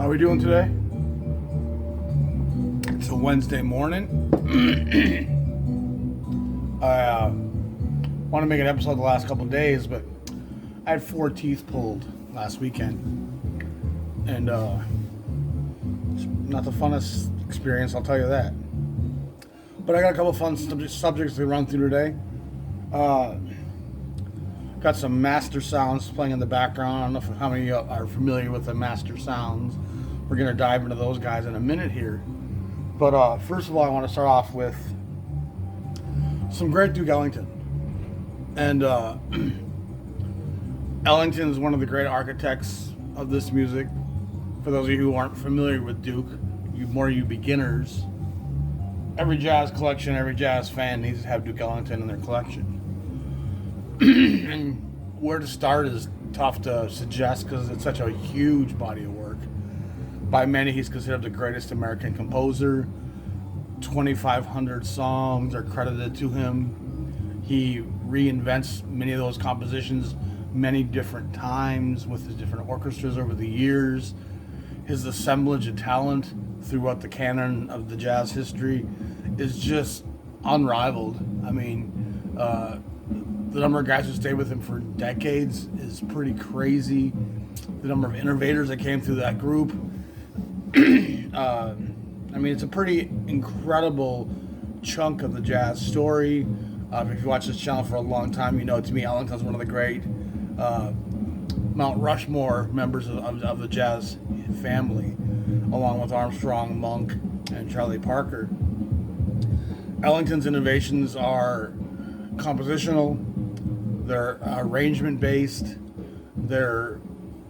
How are we doing today? It's a Wednesday morning. I want to make an episode the last couple of days, but I had 4 teeth pulled last weekend. And it's not the funnest experience, I'll tell you that. But I got a couple of fun subjects to run through today. Got some master sounds playing in the background. I don't know how many are familiar with the master sounds. We're going to dive into those guys in a minute here. But first of all, I want to start off with some great Duke Ellington. And Ellington is one of the great architects of this music. For those of you who aren't familiar with Duke, you beginners, every jazz collection, every jazz fan needs to have Duke Ellington in their collection. And where to start is tough to suggest because it's such a huge body of work. By many, he's considered the greatest American composer. 2,500 songs are credited to him. He reinvents many of those compositions many different times with his different orchestras over the years. His assemblage of talent throughout the canon of the jazz history is just unrivaled. I mean, the number of guys who stayed with him for decades is pretty crazy. The number of innovators that came through that group. I mean, it's a pretty incredible chunk of the jazz story. If you watch this channel for a long time, you know, to me, Ellington's one of the great Mount Rushmore members of the jazz family, along with Armstrong, Monk, and Charlie Parker. Ellington's innovations are compositional, they're arrangement based, they're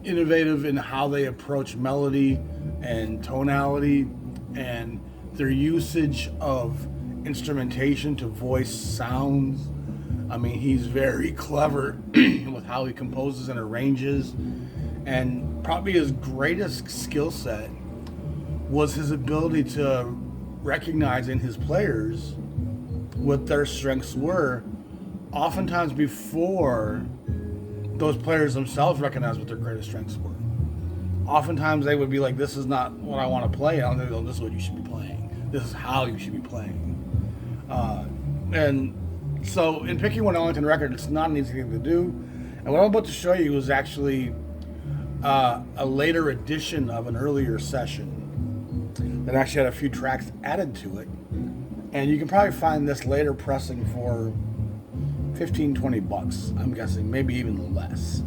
innovative in how they approach melody and tonality, and their usage of instrumentation to voice sounds. I mean, he's very clever with how he composes and arranges, and probably his greatest skill set was his ability to recognize in his players what their strengths were, oftentimes before those players themselves recognized what their greatest strengths were. Oftentimes they would be like, this is not what I want to play. I don't think this is what you should be playing. This is how you should be playing. And so in picking one Ellington record, it's not an easy thing to do. And what I'm about to show you is actually a later edition of an earlier session that actually had a few tracks added to it. And you can probably find this later pressing for $15-20, I'm guessing, maybe even less.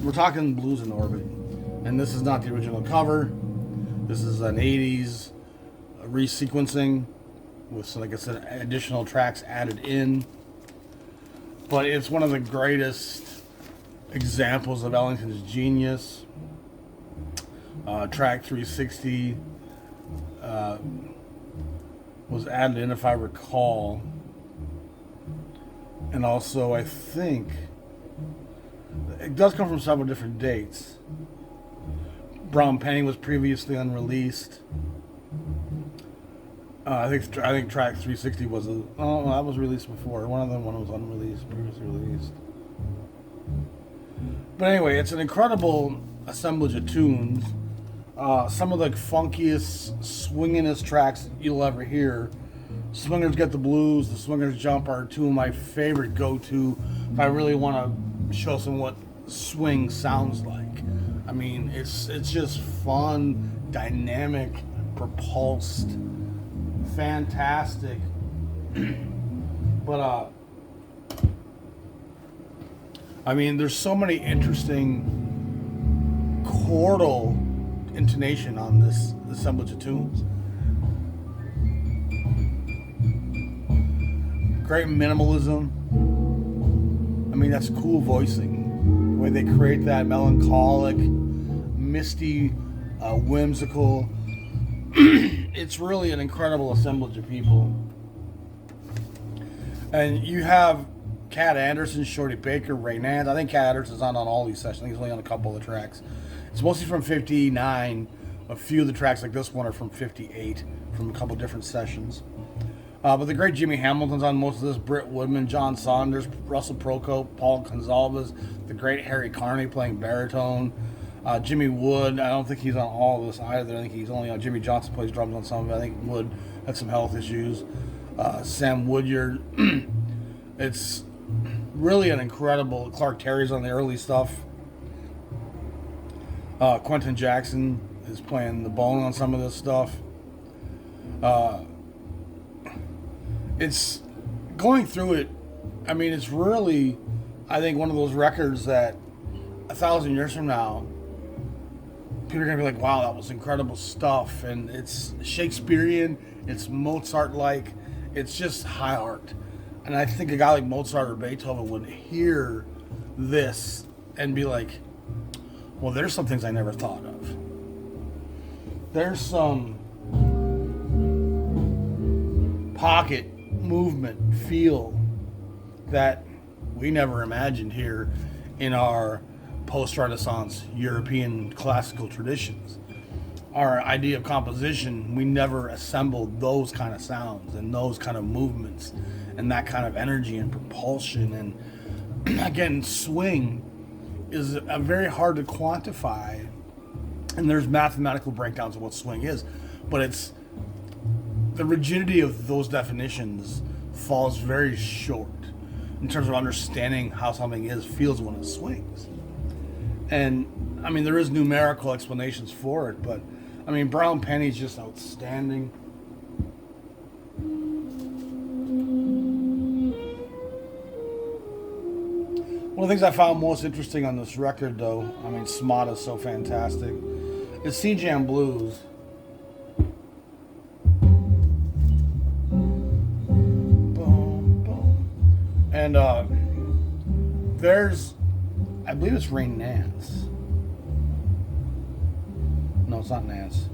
We're talking Blues in Orbit, and this is not the original cover. This is an 80s resequencing with some, like I said, additional tracks added in. But it's one of the greatest examples of Ellington's genius. Track 360 was added in, if I recall. And also, I think it does come from several different dates. Brown Penny was previously unreleased. I think track 360 was that was released before. One was unreleased, previously released. But anyway, it's an incredible assemblage of tunes. Some of the funkiest, swingingest tracks you'll ever hear. Swingers Get the Blues, The Swingers Jump are two of my favorite go-to if I really want to show some what swing sounds like. I mean, it's just fun, dynamic, propulsed, fantastic. But I mean, there's so many interesting chordal intonation on this assemblage of tunes. Great minimalism. I mean, that's cool voicing. The way they create that melancholic, misty, whimsical. It's really an incredible assemblage of people. And you have Cat Anderson, Shorty Baker, Ray Nance. I think Cat Anderson's on all these sessions. I think he's only on a couple of tracks. It's mostly from 59. A few of the tracks like this one are from 58, from a couple different sessions. But the great Jimmy Hamilton's on most of this. Britt Woodman, John Saunders, Russell Procope, Paul Gonsalves, the great Harry Carney playing baritone. Jimmy Wood, I don't think he's on all of this either. I think he's only on. Jimmy Johnson plays drums on some of it. I think Wood had some health issues. Sam Woodyard. It's really an incredible. Clark Terry's on the early stuff. Quentin Jackson is playing the bone on some of this stuff. It's going through it. I mean, it's really, I think, one of those records that 1,000 years from now, people are going to be like, wow, that was incredible stuff. And it's Shakespearean, it's Mozart-like, it's just high art. And I think a guy like Mozart or Beethoven would hear this and be like, well, there's some things I never thought of. There's some pocket movement feel that we never imagined here in our post-Renaissance European classical traditions. Our idea of composition, we never assembled those kind of sounds and those kind of movements and that kind of energy and propulsion. And again, swing is a very hard to quantify, and there's mathematical breakdowns of what swing is, but it's the rigidity of those definitions falls very short in terms of understanding how something feels when it swings. And I mean, there is numerical explanations for it, but I mean, Brown Penny's just outstanding. One of the things I found most interesting on this record, though, I mean, Smada's so fantastic, is C-Jam Blues. Boom, boom. And there's, I believe it's Ray Nance. No, it's not Nance.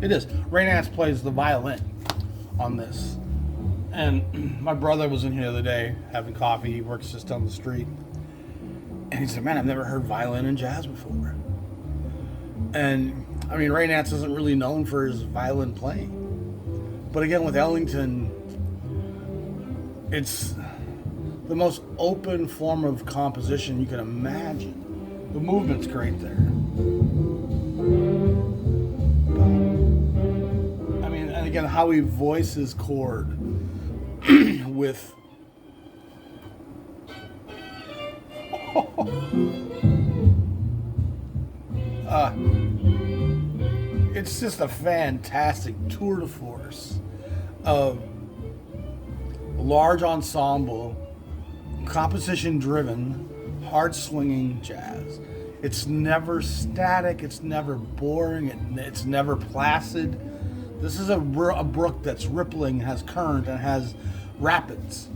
It is. Ray Nance plays the violin on this. And my brother was in here the other day having coffee. He works just down the street. And he said, man, I've never heard violin in jazz before. And, I mean, Ray Nance isn't really known for his violin playing. But again, with Ellington, it's the most open form of composition you can imagine. The movement's great there. I mean, and again, how he voices chord with it's just a fantastic tour de force of large ensemble, composition driven, hard swinging jazz. It's never static, it's never boring, it's never placid. This is a brook that's rippling, has current, and has rapids.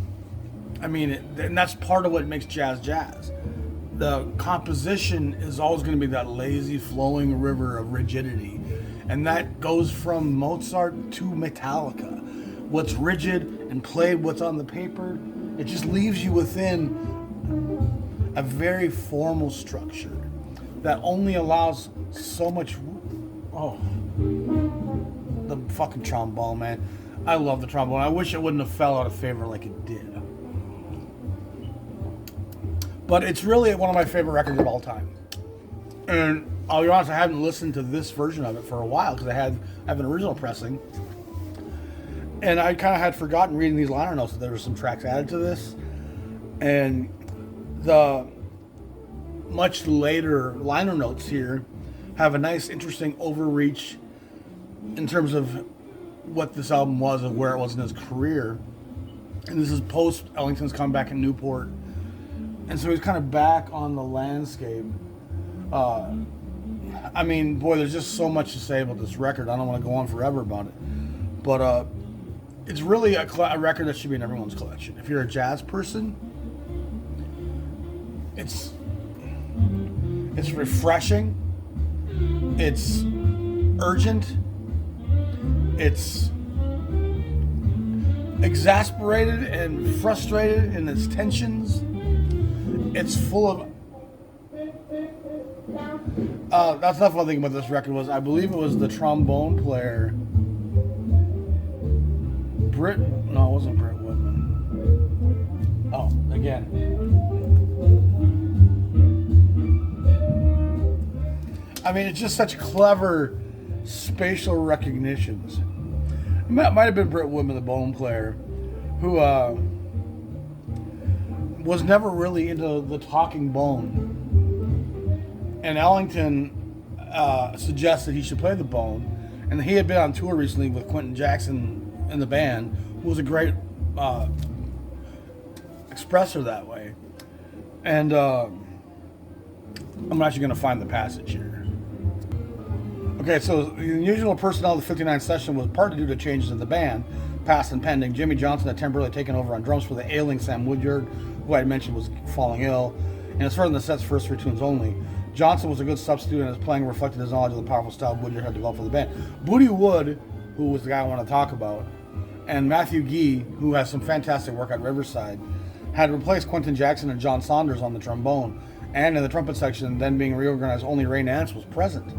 I mean, and that's part of what makes jazz jazz. The composition is always going to be that lazy flowing river of rigidity. And that goes from Mozart to Metallica. What's rigid and played, what's on the paper, it just leaves you within a very formal structure that only allows so much. Oh, the fucking trombone, man. I love the trombone. I wish it wouldn't have fell out of favor like it did. But it's really one of my favorite records of all time. And I'll be honest, I haven't listened to this version of it for a while because I have an original pressing. And I kind of had forgotten reading these liner notes that there were some tracks added to this. And the much later liner notes here have a nice, interesting overreach in terms of what this album was and where it was in his career. And this is post Ellington's comeback in Newport. And so he's kind of back on the landscape. I mean, boy, there's just so much to say about this record. I don't want to go on forever about it. But it's really a record that should be in everyone's collection. If you're a jazz person, it's refreshing. It's urgent. It's exasperated and frustrated in its tensions. It's full of that's not one thing about this record was I believe it was the trombone player no, it wasn't Britt Woodman. Oh, again. I mean, it's just such clever spatial recognitions. It might have been Britt Woodman, the bone player, who was never really into the talking bone. And Ellington suggested he should play the bone. And he had been on tour recently with Quentin Jackson and the band, who was a great expresser that way. And I'm actually going to find the passage here. Okay, so the unusual personnel of the 59 session was partly due to changes in the band, past and pending. Jimmy Johnson had temporarily taken over on drums for the ailing Sam Woodyard, who I had mentioned was falling ill, and it's heard in the set's first 3 tunes only. Johnson was a good substitute, and his playing reflected his knowledge of the powerful style Woodyard had developed for the band. Booty Wood, who was the guy I want to talk about, and Matthew Gee, who has some fantastic work at Riverside, had replaced Quentin Jackson and John Saunders on the trombone, and in the trumpet section, then being reorganized, only Ray Nance was present.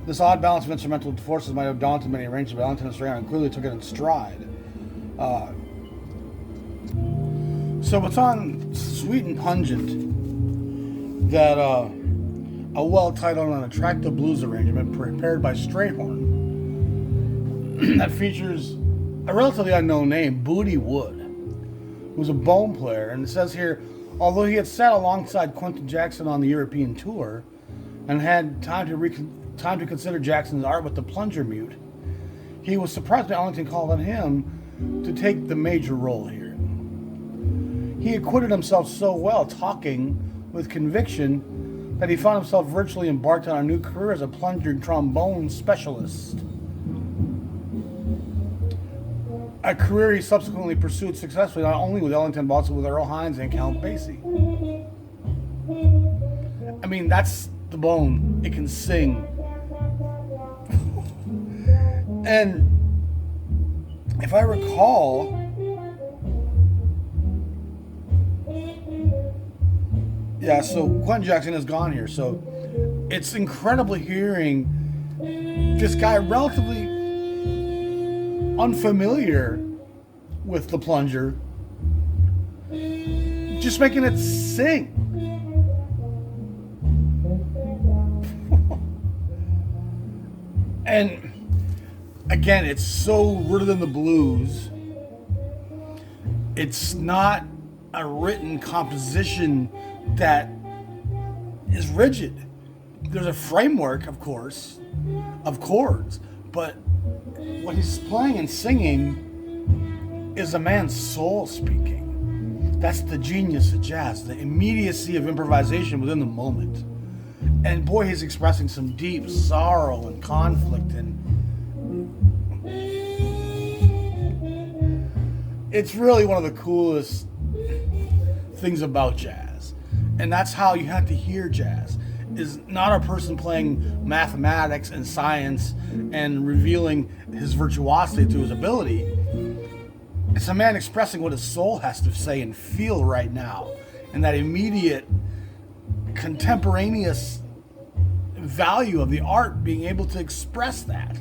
This odd balance of instrumental forces might have daunted many arrangers, but Ellington and Strahan and clearly took it in stride. So it's on Sweet and Pungent that a well-titled and attractive blues arrangement prepared by Strayhorn that features a relatively unknown name, Booty Wood, who's a bone player. And it says here, although he had sat alongside Quentin Jackson on the European tour and had time to consider Jackson's art with the plunger mute, he was surprised that Ellington called on him to take the major role here. He acquitted himself so well, talking with conviction, that he found himself virtually embarked on a new career as a plunger trombone specialist. A career he subsequently pursued successfully, not only with Ellington, but also with Earl Hines and Count Basie. I mean, that's the bone. It can sing. And if I recall, yeah, so Quentin Jackson is gone here, so it's incredible hearing this guy relatively unfamiliar with the plunger just making it sing. And again, it's so rooted in the blues. It's not a written composition that is rigid. There's a framework, of course, of chords, but what he's playing and singing is a man's soul speaking. That's the genius of jazz, the immediacy of improvisation within the moment. And boy, he's expressing some deep sorrow and conflict, and it's really one of the coolest things about jazz. And that's how you have to hear jazz, is not a person playing mathematics and science and revealing his virtuosity to his ability. It's a man expressing what his soul has to say and feel right now, and that immediate contemporaneous value of the art being able to express that.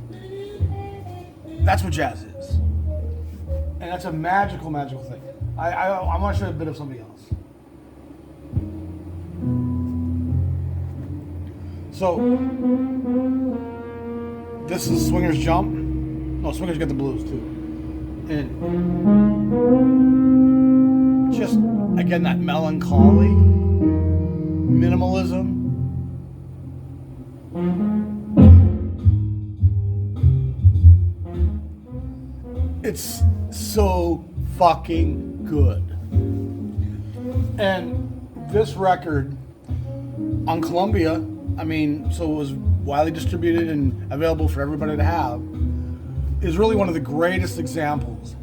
That's what jazz is. And that's a magical, magical thing. I want to show you a bit of something else. So, this is Swinger's Jump. No, Swinger's Get the Blues too. And just, again, that melancholy, minimalism. It's so fucking good. And this record on Columbia, I mean, so it was widely distributed and available for everybody to have, is really one of the greatest examples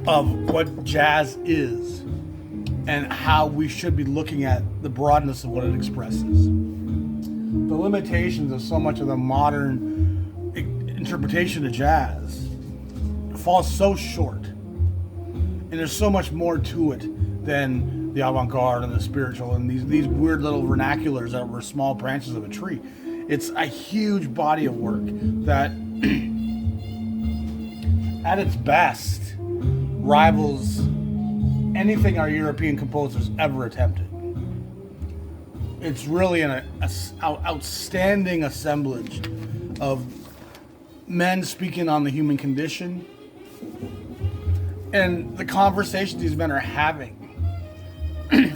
of what jazz is and how we should be looking at the broadness of what it expresses. The limitations of so much of the modern interpretation of jazz falls so short, and there's so much more to it than the avant-garde and the spiritual and these weird little vernaculars that were small branches of a tree. It's a huge body of work that at its best rivals anything our European composers ever attempted. It's really an outstanding assemblage of men speaking on the human condition and the conversations these men are having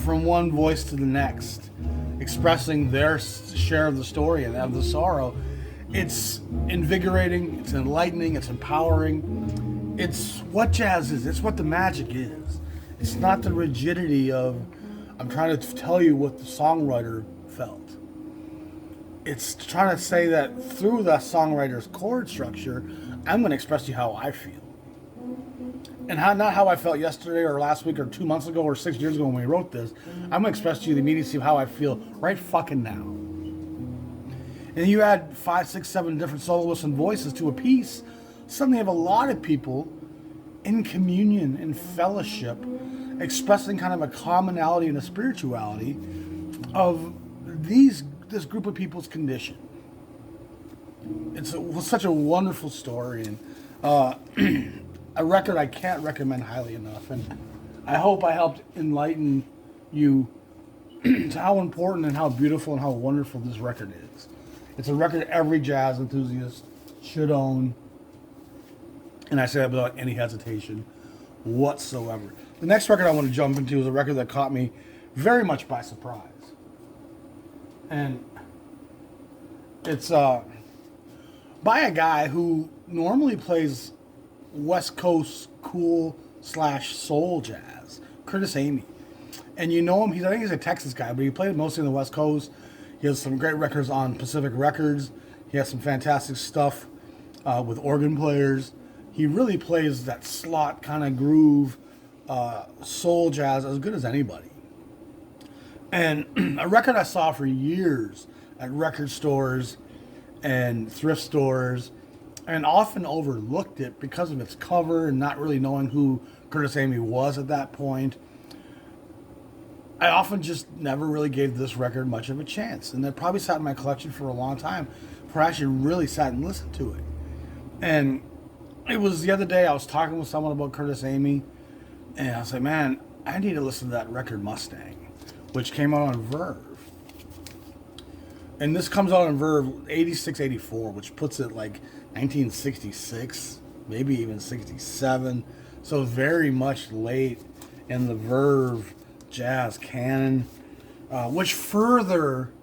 from one voice to the next, expressing their share of the story and of the sorrow. It's invigorating, it's enlightening, it's empowering. It's what jazz is, it's what the magic is. It's not the rigidity of, I'm trying to tell you what the songwriter felt. It's trying to say that through the songwriter's chord structure, I'm going to express to you how I feel. And not how I felt yesterday or last week or 2 months ago or 6 years ago when we wrote this. I'm going to express to you the immediacy of how I feel right fucking now. And you add 5, 6, 7 different soloists and voices to a piece, suddenly you have a lot of people in communion, in fellowship, expressing kind of a commonality and a spirituality of this group of people's condition. It's such a wonderful story, and a record I can't recommend highly enough. And I hope I helped enlighten you to how important and how beautiful and how wonderful this record is. It's a record every jazz enthusiast should own, and I say that without any hesitation whatsoever. The next record I want to jump into is a record that caught me very much by surprise. And it's by a guy who normally plays West Coast cool / soul jazz, Curtis Amy. And you know him, I think he's a Texas guy, but he played mostly on the West Coast. He has some great records on Pacific Records. He has some fantastic stuff with organ players. He really plays that slot kind of groove soul jazz as good as anybody. And a record I saw for years at record stores and thrift stores, and often overlooked it because of its cover and not really knowing who Curtis Amy was at that point. I often just never really gave this record much of a chance, and it probably sat in my collection for a long time before I actually really sat and listened to it. And it was the other day I was talking with someone about Curtis Amy, and I was like, man, I need to listen to that record Mustang, which came out on Verve. And this comes out on Verve 86, 84, which puts it like 1966, maybe even 67. So very much late in the Verve jazz canon, which further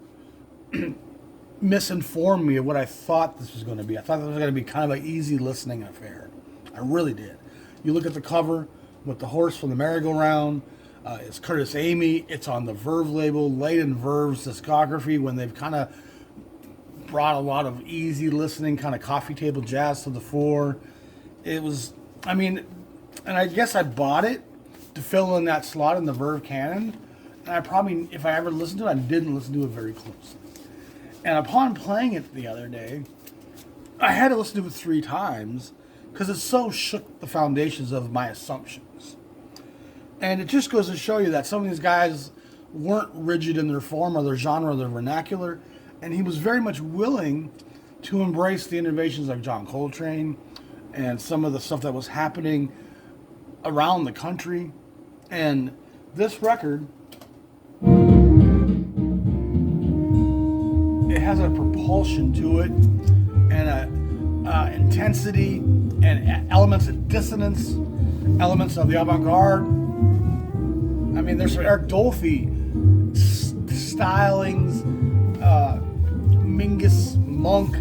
misinformed me of what I thought this was going to be. I thought this was going to be kind of an easy listening affair. I really did. You look at the cover with the horse from the merry-go-round. It's Curtis Amy. It's on the Verve label, late in Verve's discography when they've kind of brought a lot of easy listening, kind of coffee table jazz to the fore. It was, and I guess I bought it to fill in that slot in the Verve canon. And I probably, if I ever listened to it, I didn't listen to it very closely. And upon playing it the other day, I had to listen to it 3 times because it so shook the foundations of my assumptions. And it just goes to show you that some of these guys weren't rigid in their form or their genre or their vernacular. And he was very much willing to embrace the innovations like John Coltrane and some of the stuff that was happening around the country. And this record, it has a propulsion to it and a intensity and elements of dissonance, elements of the avant-garde. There's some Eric Dolphy stylings, Mingus Monk.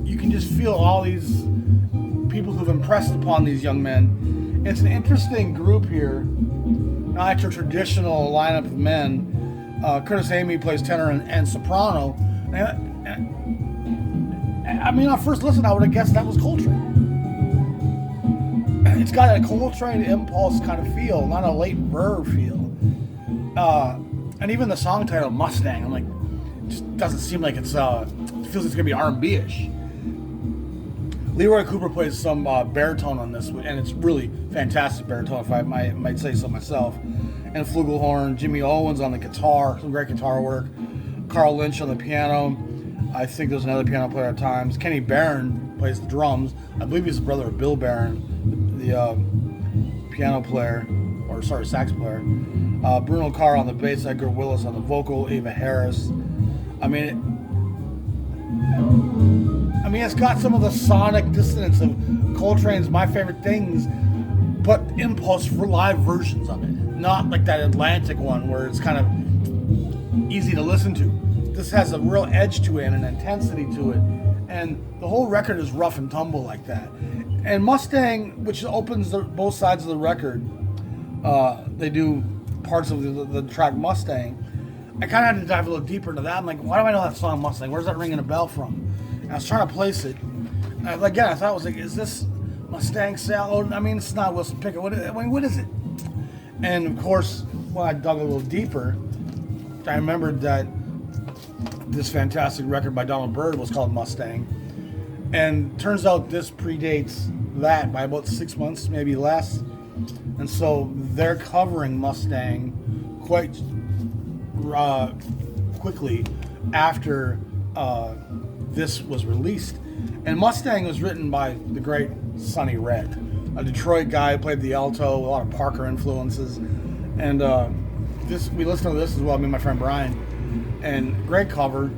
You can just feel all these people who've impressed upon these young men. It's an interesting group here. Not your traditional lineup of men. Curtis Amy plays tenor and soprano. On first listen, I would have guessed that was Coltrane. It's got a Coltrane impulse kind of feel, not a late Verve feel. And even the song title, Mustang, I'm like, it just doesn't seem like it feels like it's gonna be R&B-ish. Leroy Cooper plays some baritone on this, and it's really fantastic baritone, if I might say so myself. And flugelhorn, Jimmy Owens on the guitar, some great guitar work. Carl Lynch on the piano. I think there's another piano player at times. Kenny Barron plays the drums. I believe he's the brother of Bill Barron, the sax player. Bruno Carr on the bass, Edgar Willis on the vocal, Ava Harris I mean, it's got some of the sonic dissonance of Coltrane's My Favorite Things, but Impulse for live versions of it. Not like that Atlantic one where it's kind of easy to listen to. This has a real edge to it and an intensity to it. And the whole record is rough and tumble like that. And Mustang, which opens both sides of the record, they do parts of the track Mustang. I kind of had to dive a little deeper into that. I'm like, why do I know that song Mustang? Where's that ringing a bell from? And I was trying to place it. And I thought it was like, is this Mustang Sal? I mean, it's not Wilson Pickett. What is it? And of course, when I dug a little deeper, I remembered that this fantastic record by Donald Byrd was called Mustang. And turns out this predates that by about 6 months, maybe less. And so they're covering Mustang quite quickly after this was released. And Mustang was written by the great Sonny Red, a Detroit guy who played the alto, a lot of Parker influences. And we listened to this as well, me and my friend Brian. And great cover.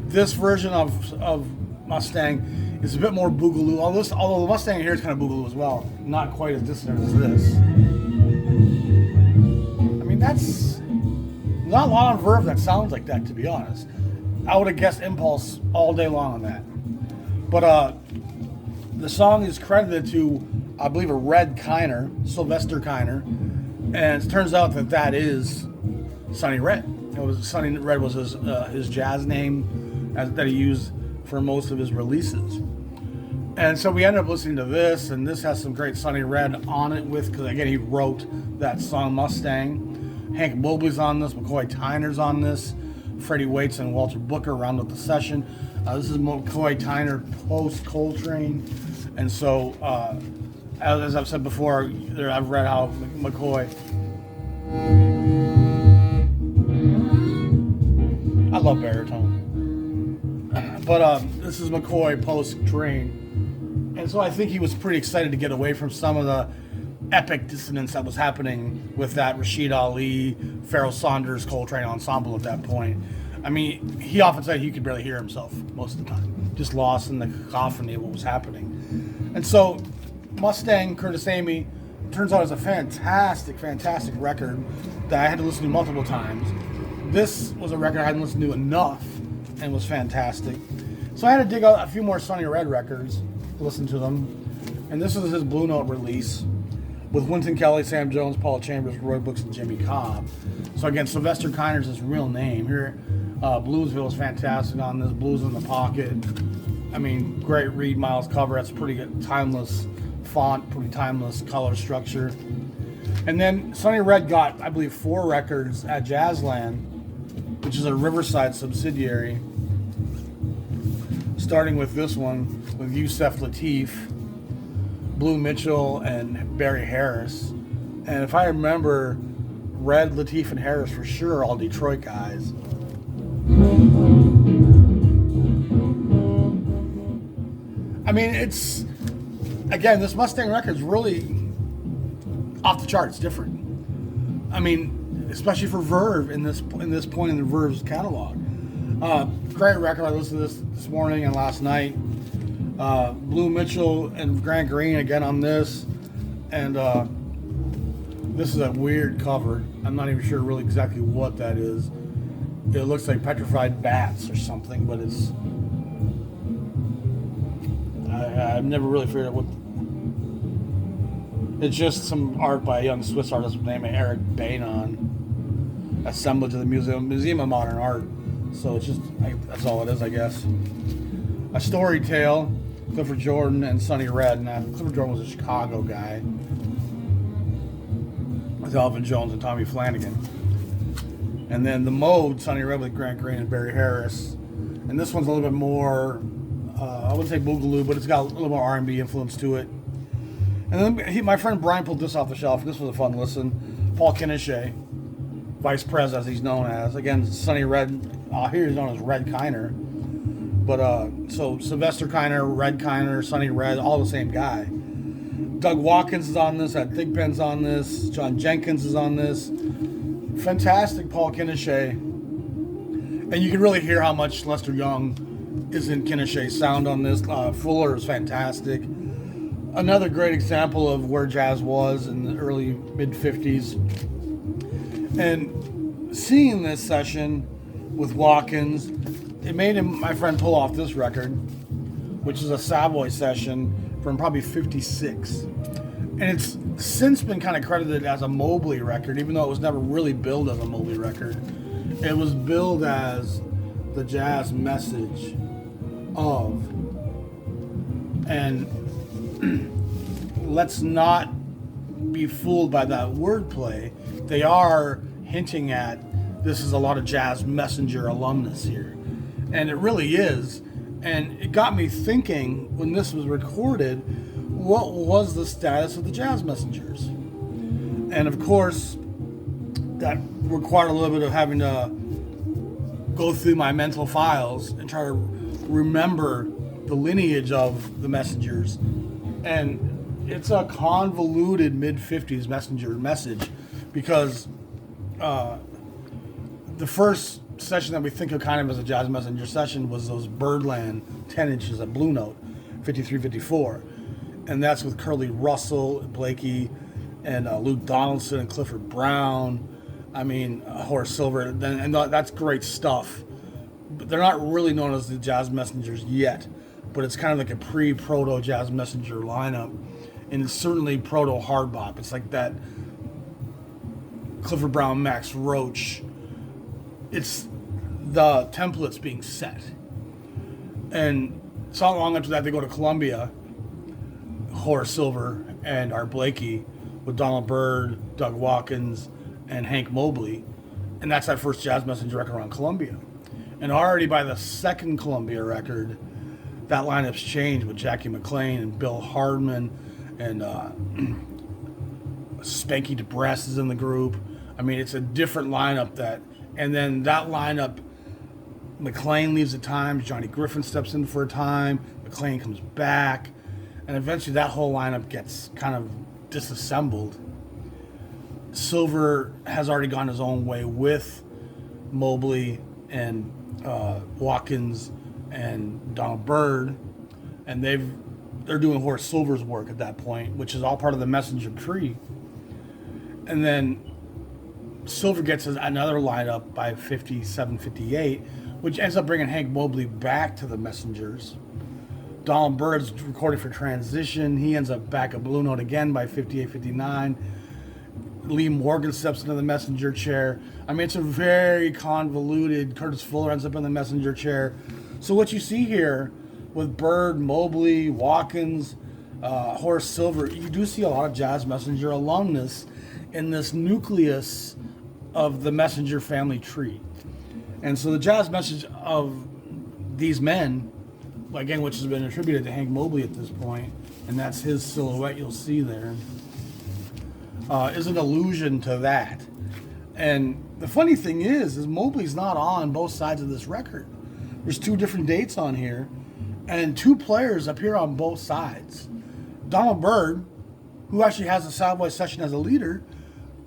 This version of Mustang is a bit more boogaloo. Although the Mustang here is kind of boogaloo as well, not quite as dissonant as this. I mean, that's not a lot on Verve that sounds like that, to be honest. I would have guessed Impulse all day long on that. But the song is credited to, I believe, a Red Kiner, Sylvester Kiner, and it turns out that is Sonny Red. Sonny Red was his jazz name that he used for most of his releases. And so we ended up listening to this, and this has some great Sonny Red on it because again, he wrote that song Mustang. Hank Mobley's on this, McCoy Tyner's on this, Freddie Waits and Walter Booker round up the session. This is McCoy Tyner post Coltrane. And so, as I've said before, I've read how McCoy... I love baritone. But this is McCoy post-Train. And so I think he was pretty excited to get away from some of the epic dissonance that was happening with that Rashid Ali, Pharoah Saunders, Coltrane ensemble at that point. I mean, he often said he could barely hear himself most of the time, just lost in the cacophony of what was happening. And so Mustang, Curtis Amy, turns out is a fantastic, fantastic record that I had to listen to multiple times. This was a record I hadn't listened to enough and was fantastic. So I had to dig out a few more Sonny Red records, listen to them. And this is his Blue Note release with Wynton Kelly, Sam Jones, Paul Chambers, Roy Brooks, and Jimmy Cobb. So again, Sylvester Kiner's his real name. Here, Bluesville is fantastic on this. Blues in the Pocket. I mean, great Reed Miles cover. That's pretty good, timeless font, pretty timeless color structure. And then Sonny Red got, I believe, 4 records at Jazzland, which is a Riverside subsidiary, starting with this one with Yusef Lateef, Blue Mitchell, and Barry Harris. And if I remember, Red, Lateef, and Harris for sure are all Detroit guys. I mean, it's, again, this Mustang record's really off the charts, different. I mean, especially for Verve in this point in the Verve's catalog. Great record. I listened to this morning and last night. Blue Mitchell and Grant Green again on this, and this is a weird cover. I'm not even sure really exactly what that is. It looks like petrified bats or something, but it's I've never really figured out what. It's just some art by a young Swiss artist named Eric Bainon, assembled to the Museum of Modern Art. So it's just, that's all it is, I guess. A story tale, Clifford Jordan and Sonny Red. Now, Clifford Jordan was a Chicago guy with Elvin Jones and Tommy Flanagan. And then The Mode, Sonny Red with Grant Green and Barry Harris. And this one's a little bit more, I wouldn't say boogaloo, but it's got a little more R&B influence to it. And then my friend Brian pulled this off the shelf. This was a fun listen. Paul Kinnichet, Vice Pres as he's known as. Again, Sonny Red, here he's known as Red Kiner. But so Sylvester Kiner, Red Kiner, Sonny Red, all the same guy. Doug Watkins is on this, Ed Thigpen's on this, John Jenkins is on this. Fantastic Paul Kinnichet. And you can really hear how much Lester Young is in Kinnishe's sound on this. Fuller is fantastic. Another great example of where jazz was in the early mid-50s. And seeing this session with Watkins, it made my friend pull off this record, which is a Savoy session from probably 56. And it's since been kind of credited as a Mobley record, even though it was never really billed as a Mobley record. It was billed as the jazz message of. And let's not be fooled by that wordplay. They are hinting at this is a lot of Jazz Messenger alumnus here. And it really is. And it got me thinking when this was recorded, what was the status of the Jazz Messengers? And of course, that required a little bit of having to go through my mental files and try to remember the lineage of the Messengers. And it's a convoluted mid-50s Messenger message because the first session that we think of kind of as a Jazz Messenger session was those Birdland 10 inches of Blue Note, 53, 54. And that's with Curly Russell, Blakey, and Luke Donaldson and Clifford Brown. I mean, Horace Silver, and that's great stuff. But they're not really known as the Jazz Messengers yet, but it's kind of like a pre-proto Jazz Messenger lineup, and it's certainly proto hard bop. It's like that Clifford Brown, Max Roach. It's the templates being set. And it's not long after that they go to Columbia, Horace Silver and Art Blakey with Donald Byrd, Doug Watkins, and Hank Mobley. And that's that first Jazz Messenger record on Columbia. And already by the second Columbia record, that lineup's changed with Jackie McLean and Bill Hardman and Spanky DeBress is in the group. I mean, it's a different lineup and then that lineup, McLean leaves at times, Johnny Griffin steps in for a time, McLean comes back, and eventually that whole lineup gets kind of disassembled. Silver has already gone his own way with Mobley and Watkins and Donald Byrd, and they're doing Horace Silver's work at that point, which is all part of the Messenger tree. And then Silver gets another lineup by 57, 58, which ends up bringing Hank Mobley back to the Messengers. Donald Byrd's recorded for Transition. He ends up back at Blue Note again by 58, 59. Lee Morgan steps into the Messenger chair. I mean, it's a very convoluted. Curtis Fuller ends up in the Messenger chair. So what you see here with Byrd, Mobley, Watkins, Horace Silver, you do see a lot of Jazz Messenger alumnus in this nucleus of the Messenger family tree. And so the jazz message of these men, again, which has been attributed to Hank Mobley at this point, and that's his silhouette you'll see there, is an allusion to that. And the funny thing is Mobley's not on both sides of this record. There's two different dates on here, and two players appear on both sides. Donald Byrd, who actually has a Savoy session as a leader,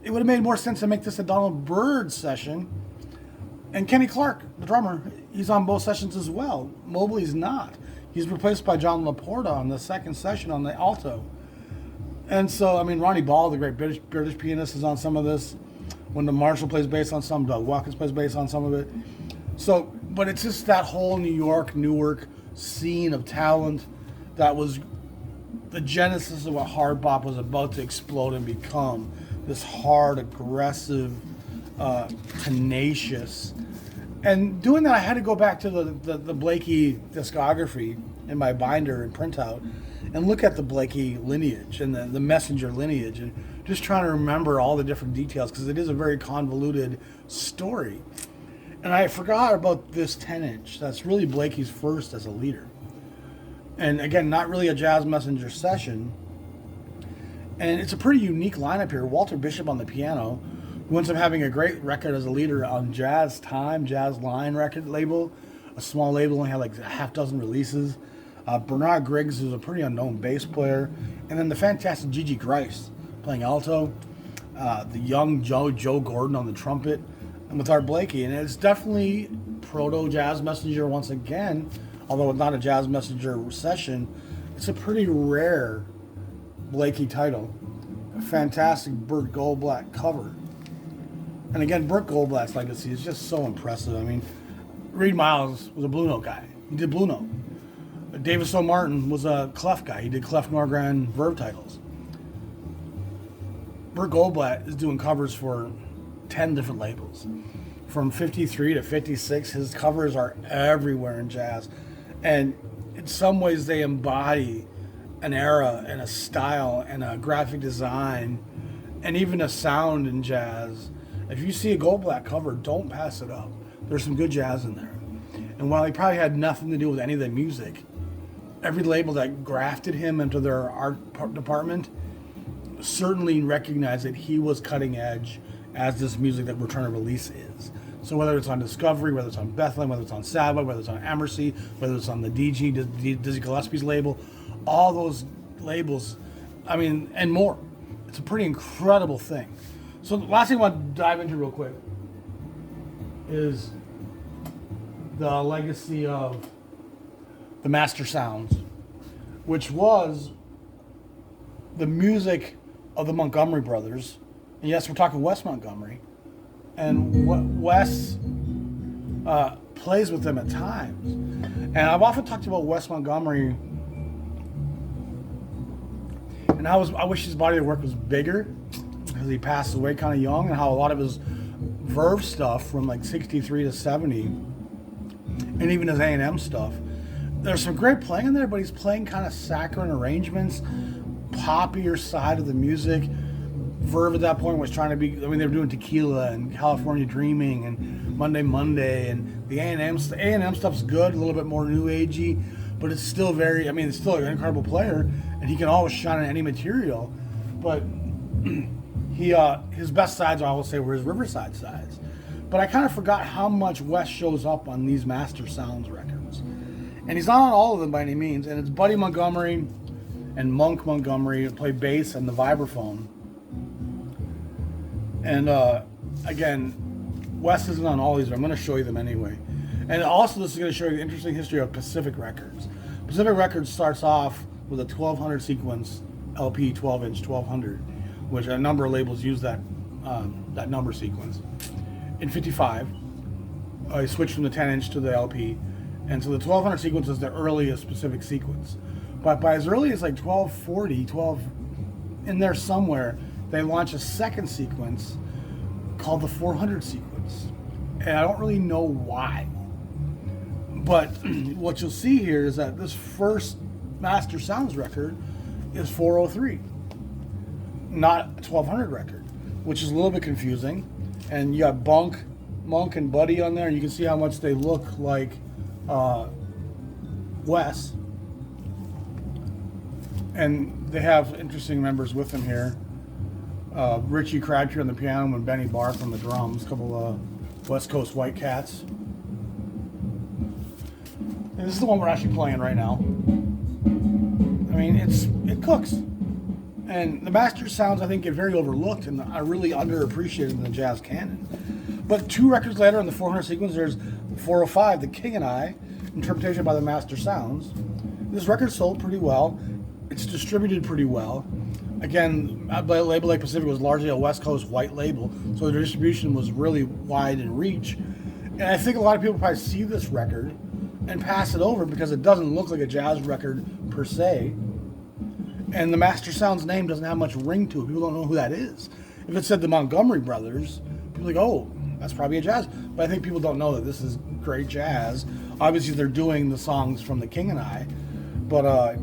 it would have made more sense to make this a Donald Byrd session. And Kenny Clark, the drummer, he's on both sessions as well. Mobley's not. He's replaced by John Laporta on the second session on the alto. And so, I mean, Ronnie Ball, the great British pianist, is on some of this. Wendell Marshall plays bass on some. Doug Watkins plays bass on some of it. So, but it's just that whole New York, Newark scene of talent that was the genesis of what hard bop was about to explode and become. This hard, aggressive, tenacious. And doing that, I had to go back to the Blakey discography in my binder and printout and look at the Blakey lineage and the Messenger lineage and just trying to remember all the different details because it is a very convoluted story. And I forgot about this 10-inch. That's really Blakey's first as a leader. And again, not really a Jazz Messenger session. And it's a pretty unique lineup here. Walter Bishop on the piano, who ends up having a great record as a leader on Jazz Time, Jazz Line record label. A small label, only had like a half dozen releases. Bernard Griggs, who's a pretty unknown bass player. And then the fantastic Gigi Grice playing alto. The young Joe Gordon on the trumpet. And with Art Blakey. And it's definitely proto-jazz messenger once again, although it's not a jazz messenger session. It's a pretty rare Blakey title. A fantastic Burt Goldblatt cover. And again, Burt Goldblatt's legacy is just so impressive. I mean, Reed Miles was a Blue Note guy. He did Blue Note. Davis O. Martin was a clef guy. He did Clef Norgran Verve titles. Burt Goldblatt is doing covers for 10 different labels. From 53 to 56, his covers are everywhere in jazz. And in some ways, they embody an era and a style and a graphic design and even a sound in jazz. If you see a Goldblatt cover, don't pass it up. There's some good jazz in there. And while he probably had nothing to do with any of the music, every label that grafted him into their art department certainly recognized that he was cutting edge as this music that we're trying to release is. So whether it's on Discovery, whether it's on Bethlehem, whether it's on Savoy, whether it's on Emersy, whether it's on the Dizzy Gillespie's label, all those labels, I mean, and more. It's a pretty incredible thing. So the last thing I want to dive into real quick is the legacy of the Master Sounds, which was the music of the Montgomery brothers. And yes, we're talking Wes Montgomery. And what Wes plays with them at times. And I've often talked about Wes Montgomery and I wish his body of work was bigger because he passed away kind of young, and how a lot of his Verve stuff from like 63 to 70 and even his A&M stuff, there's some great playing in there, but he's playing kind of saccharine arrangements, poppier side of the music. Verve at that point was trying to be, I mean, they were doing Tequila and California Dreaming and Monday, and the A&M stuff's good, a little bit more new agey, but it's still very, I mean, it's still an incredible player, and he can always shine on any material, but his best sides, I will say, were his Riverside sides. But I kind of forgot how much Wes shows up on these Master Sounds records. And he's not on all of them by any means, and it's Buddy Montgomery and Monk Montgomery who play bass and the vibraphone. And again, Wes isn't on all these, but I'm going to show you them anyway. And also, this is going to show you the interesting history of Pacific Records. Pacific Records starts off with a 1200 sequence LP, 12-inch 1200, which a number of labels use that number sequence. In 55, I switched from the 10-inch to the LP, and so the 1200 sequence is the earliest Pacific sequence. But by as early as like 1240, in there somewhere, they launch a second sequence called the 400 sequence. And I don't really know why. But what you'll see here is that this first Master Sounds record is 403, not a 1200 record, which is a little bit confusing. And you got Monk and Buddy on there, and you can see how much they look like Wes. And they have interesting members with them here. Richie Crabtree on the piano and Benny Barth on the drums, a couple of West Coast White Cats. And this is the one we're actually playing right now. I mean, it cooks. And the Master Sounds, I think, get very overlooked and are really underappreciated in the jazz canon. But 2 records later in the 400 sequence, there's 405, The King and I, interpretation by the Master Sounds. This record sold pretty well. It's distributed pretty well. Again, a label like Pacific was largely a West Coast white label, so the distribution was really wide in reach. And I think a lot of people probably see this record and pass it over because it doesn't look like a jazz record per se. And the Master Sounds name doesn't have much ring to it. People don't know who that is. If it said the Montgomery Brothers, people are like, oh, that's probably a jazz. But I think people don't know that this is great jazz. Obviously, they're doing the songs from The King and I. But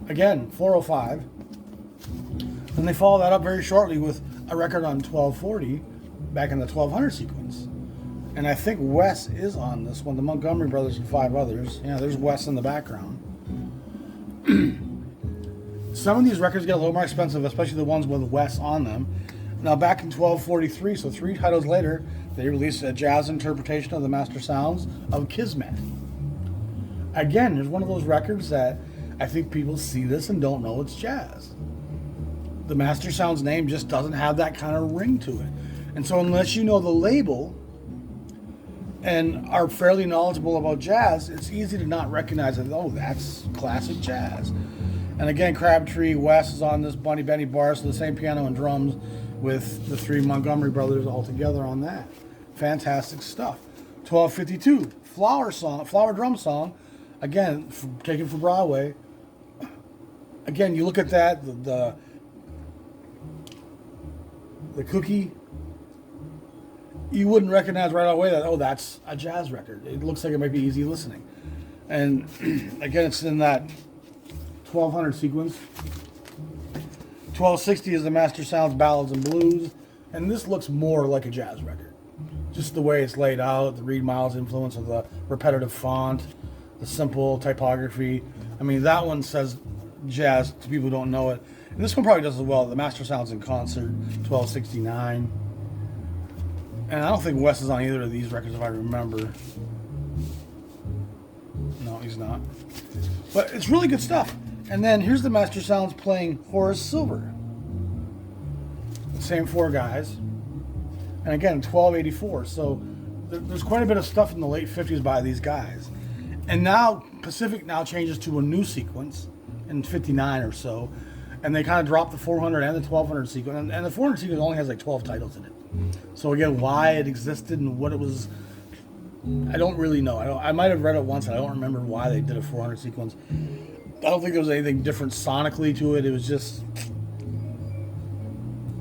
again, 405. And they follow that up very shortly with a record on 1240 back in the 1200 sequence. And I think Wes is on this one, the Montgomery Brothers and 5 others. Yeah, there's Wes in the background. Some of these records get a little more expensive, especially the ones with Wes on them. Now back in 1243, so 3 titles later, they released a jazz interpretation of the Master Sounds of Kismet. Again, there's one of those records that I think people see this and don't know it's jazz. The Master Sounds name just doesn't have that kind of ring to it. And so unless you know the label, and are fairly knowledgeable about jazz, it's easy to not recognize that, oh, that's classic jazz. And again, Crabtree West is on this, Benny Barr, so the same piano and drums with the three Montgomery brothers all together on that. Fantastic stuff. 1252, Flower Drum Song, again, taken from Broadway. Again, you look at that, the cookie, you wouldn't recognize right away that, oh, that's a jazz record. It looks like it might be easy listening. And again, it's in that 1200 sequence. 1260 is the Master Sounds Ballads and Blues, and this looks more like a jazz record. Just the way it's laid out, the Reed Miles influence of the repetitive font, the simple typography. I mean, that one says jazz to people who don't know it. And this one probably does as well. The Master Sounds in Concert, 1269. And I don't think Wes is on either of these records if I remember. No, he's not. But it's really good stuff. And then here's the Master Sounds playing Horace Silver. The same four guys. And again, 1284. So there's quite a bit of stuff in the late 50s by these guys. And now Pacific now changes to a new sequence in 59 or so. And they kind of drop the 400 and the 1200 sequence. And the 400 sequence only has like 12 titles in it. So again, why it existed and what it was, I don't really know. I might have read it once and I don't remember why they did a 400 sequence. I don't think there was anything different sonically to it. It was just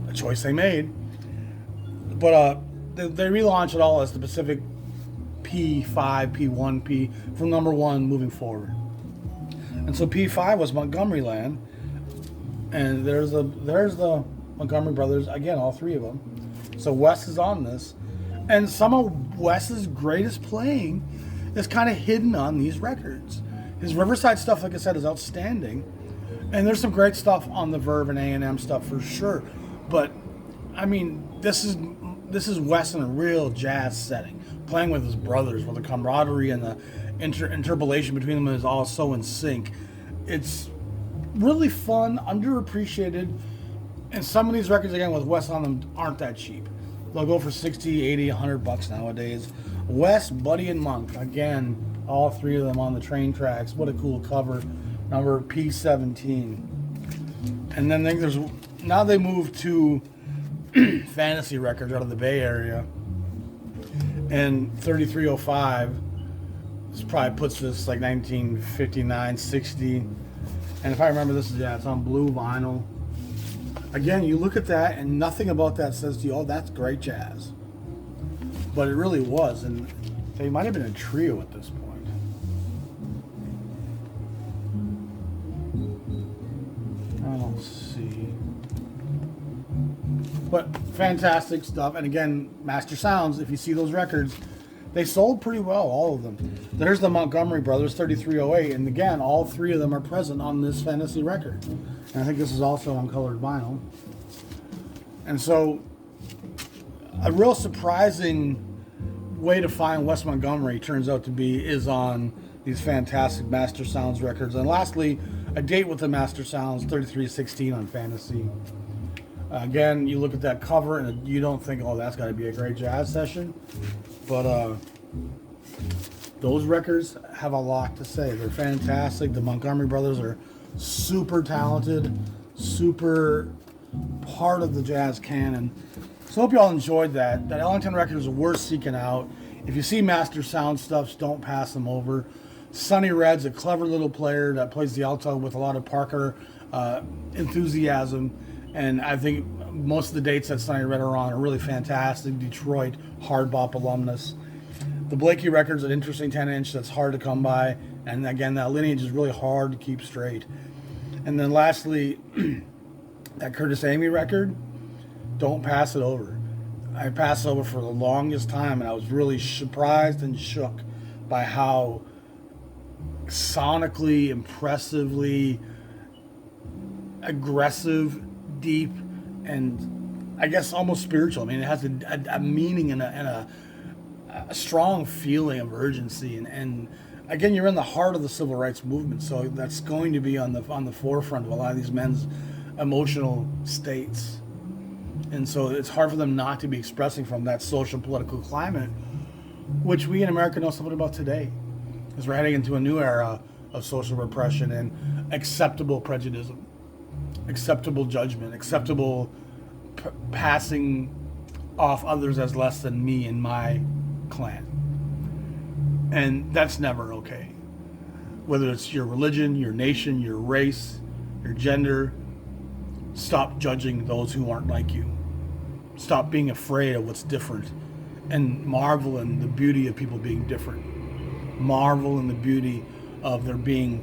a choice they made. But they relaunch it all as the Pacific P5, P1P from number one moving forward. And so P5 was Montgomery Land. And there's the Montgomery brothers, again, all three of them. So Wes is on this. And some of Wes's greatest playing is kind of hidden on these records. His Riverside stuff, like I said, is outstanding. And there's some great stuff on the Verve and A&M stuff for sure. But, I mean, this is Wes in a real jazz setting. Playing with his brothers, where the camaraderie and the interpolation between them is all so in sync. It's really fun, underappreciated. And some of these records, again, with Wes on them, aren't that cheap. They'll go for 60, 80, 100 bucks nowadays. Wes, Buddy, and Monk. Again, all three of them on the train tracks. What a cool cover. Number P17. And then now they move to Fantasy Records out of the Bay Area. And 3305 this probably puts this like 1959, 60. And if I remember, it's on blue vinyl. Again, you look at that and nothing about that says to you, oh, that's great jazz. But it really was, and they might have been a trio at this point. I don't see. But fantastic stuff. And again, Master Sounds, if you see those records, they sold pretty well, all of them. There's the Montgomery Brothers, 3308, and again, all three of them are present on this Fantasy record. And I think this is also on colored vinyl. And so, a real surprising way to find Wes Montgomery turns out to be is on these fantastic Master Sounds records. And lastly, a date with the Master Sounds, 3316 on Fantasy. Again, you look at that cover and you don't think, oh, that's got to be a great jazz session. But those records have a lot to say. They're fantastic. The Montgomery brothers are super talented, super part of the jazz canon. So I hope you all enjoyed that. That Ellington record is worth seeking out. If you see Master Sound stuff, don't pass them over. Sonny Red's a clever little player that plays the alto with a lot of Parker enthusiasm. And I think most of the dates that Sonny Red are on are really fantastic. Detroit hard bop alumnus. The Blakey record's an interesting 10-inch that's hard to come by. And again, that lineage is really hard to keep straight. And then lastly, that Curtis Amy record, don't pass it over. I passed it over for the longest time, and I was really surprised and shook by how sonically, impressively aggressive, deep, and I guess almost spiritual. I mean, it has a meaning and a strong feeling of urgency, and again, you're in the heart of the civil rights movement, so that's going to be on the forefront of a lot of these men's emotional states. And so it's hard for them not to be expressing from that social political climate which we in America know something about today, as we're heading into a new era of social repression and acceptable prejudice, acceptable judgment, acceptable passing off others as less than me and my clan. And that's never okay. Whether it's your religion, your nation, your race, your gender, stop judging those who aren't like you. Stop being afraid of what's different and marvel in the beauty of people being different. Marvel in the beauty of there being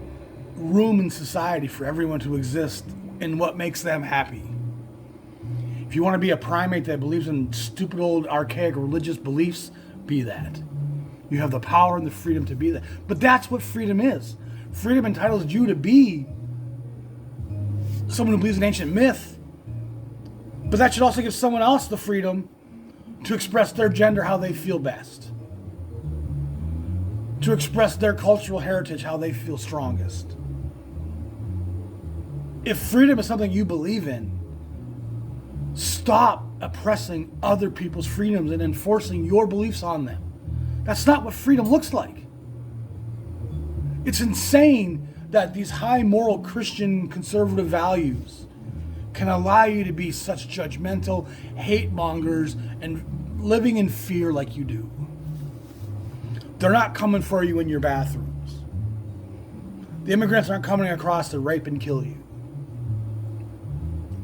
room in society for everyone to exist in what makes them happy. If you want to be a primate that believes in stupid old archaic religious beliefs, be that. You have the power and the freedom to be that. But that's what freedom is. Freedom entitles you to be someone who believes in ancient myth. But that should also give someone else the freedom to express their gender how they feel best. To express their cultural heritage how they feel strongest. If freedom is something you believe in, stop oppressing other people's freedoms and enforcing your beliefs on them. That's not what freedom looks like. It's insane that these high moral Christian conservative values can allow you to be such judgmental hate mongers and living in fear like you do. They're not coming for you in your bathrooms. The immigrants aren't coming across to rape and kill you.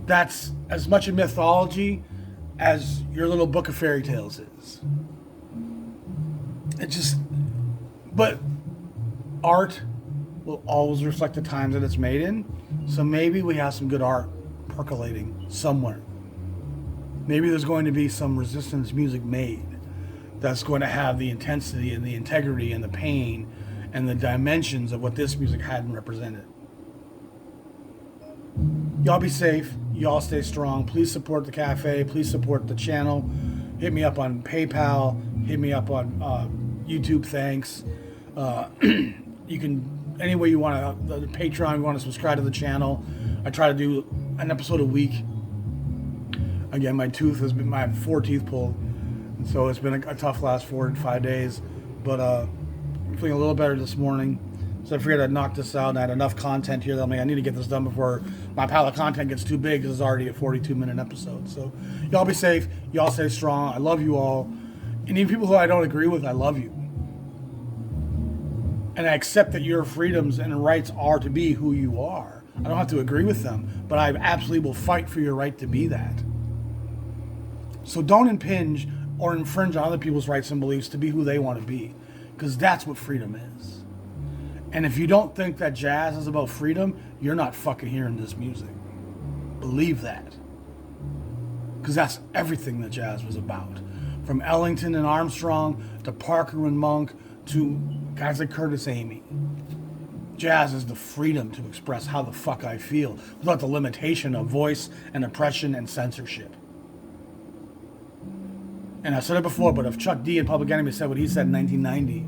That's as much a mythology as your little book of fairy tales is. But art will always reflect the times that it's made in. So maybe we have some good art percolating somewhere. Maybe there's going to be some resistance music made that's going to have the intensity and the integrity and the pain and the dimensions of what this music hadn't represented. Y'all be safe. Y'all stay strong. Please support the cafe. Please support the channel. Hit me up on PayPal. Hit me up on YouTube. Thanks. You can, any way you want to, the Patreon, you want to subscribe to the channel. I try to do an episode a week. Again, my 4 teeth pulled. And so it's been a tough last 4 to 5 days. But I'm feeling a little better this morning. So I figured I'd knock this out, and I had enough content here that I need to get this done before my pile of content gets too big, because it's already a 42-minute episode. So y'all be safe. Y'all stay strong. I love you all. And even people who I don't agree with, I love you. And I accept that your freedoms and rights are to be who you are. I don't have to agree with them, but I absolutely will fight for your right to be that. So don't impinge or infringe on other people's rights and beliefs to be who they want to be, because that's what freedom is. And if you don't think that jazz is about freedom, you're not fucking hearing this music. Believe that. Because that's everything that jazz was about. From Ellington and Armstrong to Parker and Monk to guys like Curtis Amy. Jazz is the freedom to express how the fuck I feel without the limitation of voice and oppression and censorship. And I've said it before, but if Chuck D and Public Enemy said what he said in 1990,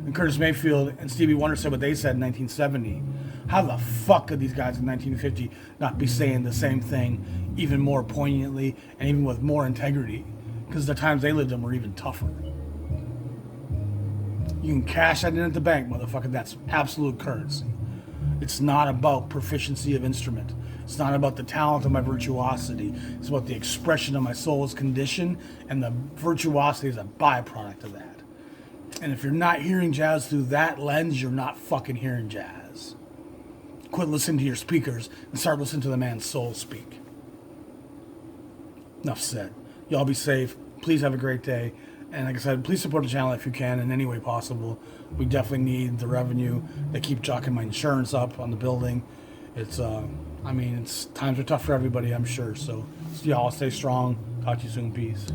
and Curtis Mayfield and Stevie Wonder said what they said in 1970, how the fuck could these guys in 1950 not be saying the same thing even more poignantly and even with more integrity? Because the times they lived in were even tougher. You can cash that in at the bank, motherfucker. That's absolute currency. It's not about proficiency of instrument. It's not about the talent of my virtuosity. It's about the expression of my soul's condition, and the virtuosity is a byproduct of that. And if you're not hearing jazz through that lens, you're not fucking hearing jazz. Quit listening to your speakers and start listening to the man's soul speak. Enough said. Y'all be safe. Please have a great day. And like I said, please support the channel if you can in any way possible. We definitely need the revenue. They keep jocking my insurance up on the building. It's times are tough for everybody, I'm sure. So y'all stay strong. Talk to you soon. Peace.